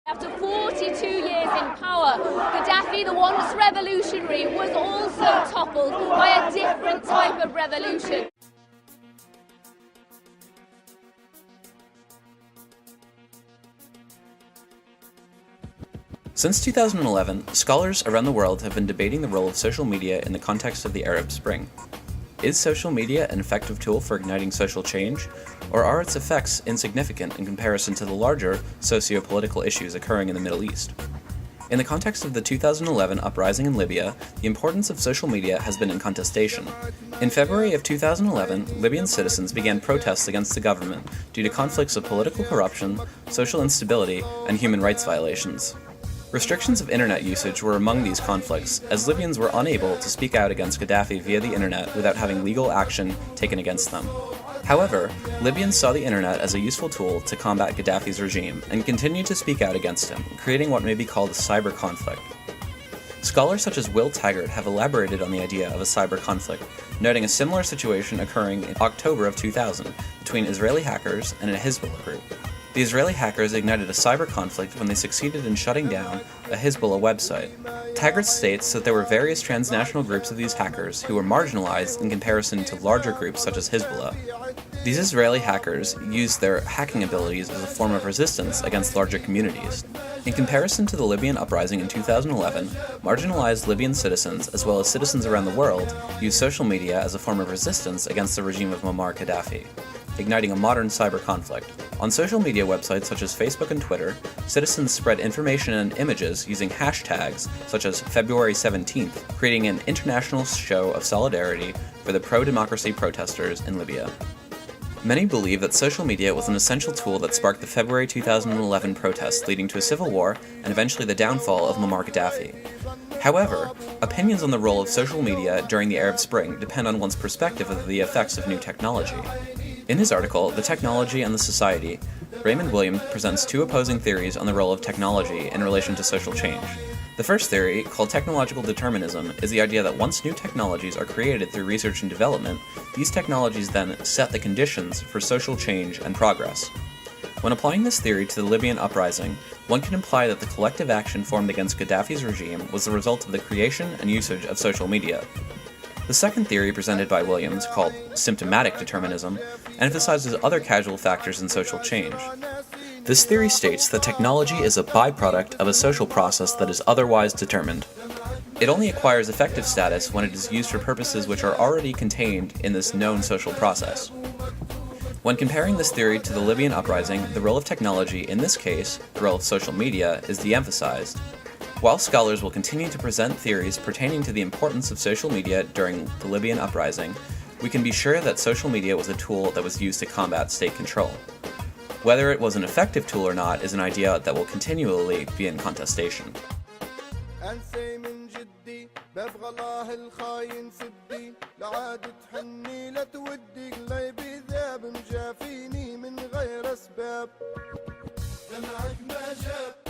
After 42 years in power, Gaddafi, the once revolutionary, was also toppled by a different type of revolution. Since 2011, scholars around the world have been debating the role of social media in the context of the Arab Spring. Is social media an effective tool for igniting social change, or are its effects insignificant in comparison to the larger socio-political issues occurring in the Middle East? In the context of the 2011 uprising in Libya, the importance of social media has been in contestation. In February of 2011, Libyan citizens began protests against the government due to conflicts of political corruption, social instability, and human rights violations. Restrictions of internet usage were among these conflicts, as Libyans were unable to speak out against Gaddafi via the internet without having legal action taken against them. However, Libyans saw the internet as a useful tool to combat Gaddafi's regime and continued to speak out against him, creating what may be called a cyber conflict. Scholars such as Will Taggart have elaborated on the idea of a cyber conflict, noting a similar situation occurring in October of 2000 between Israeli hackers and a Hezbollah group. The Israeli hackers ignited a cyber conflict when they succeeded in shutting down a Hezbollah website. Taggart states that there were various transnational groups of these hackers who were marginalized in comparison to larger groups such as Hezbollah. These Israeli hackers used their hacking abilities as a form of resistance against larger communities. In comparison to the Libyan uprising in 2011, marginalized Libyan citizens, as well as citizens around the world, used social media as a form of resistance against the regime of Muammar Gaddafi, igniting a modern cyber conflict. On social media websites such as Facebook and Twitter, citizens spread information and images using hashtags such as February 17th, creating an international show of solidarity for the pro-democracy protesters in Libya. Many believe that social media was an essential tool that sparked the February 2011 protests, leading to a civil war and eventually the downfall of Muammar Gaddafi. However, opinions on the role of social media during the Arab Spring depend on one's perspective of the effects of new technology. In his article, The Technology and the Society, Raymond Williams presents two opposing theories on the role of technology in relation to social change. The first theory, called technological determinism, is the idea that once new technologies are created through research and development, these technologies then set the conditions for social change and progress. When applying this theory to the Libyan uprising, one can imply that the collective action formed against Gaddafi's regime was the result of the creation and usage of social media. The second theory presented by Williams, called symptomatic determinism, emphasizes other causal factors in social change. This theory states that technology is a byproduct of a social process that is otherwise determined. It only acquires effective status when it is used for purposes which are already contained in this known social process. When comparing this theory to the Libyan uprising, the role of technology, in this case, the role of social media, is de-emphasized. While scholars will continue to present theories pertaining to the importance of social media during the Libyan uprising, we can be sure that social media was a tool that was used to combat state control. Whether it was an effective tool or not is an idea that will continually be in contestation. دمعك ما جاب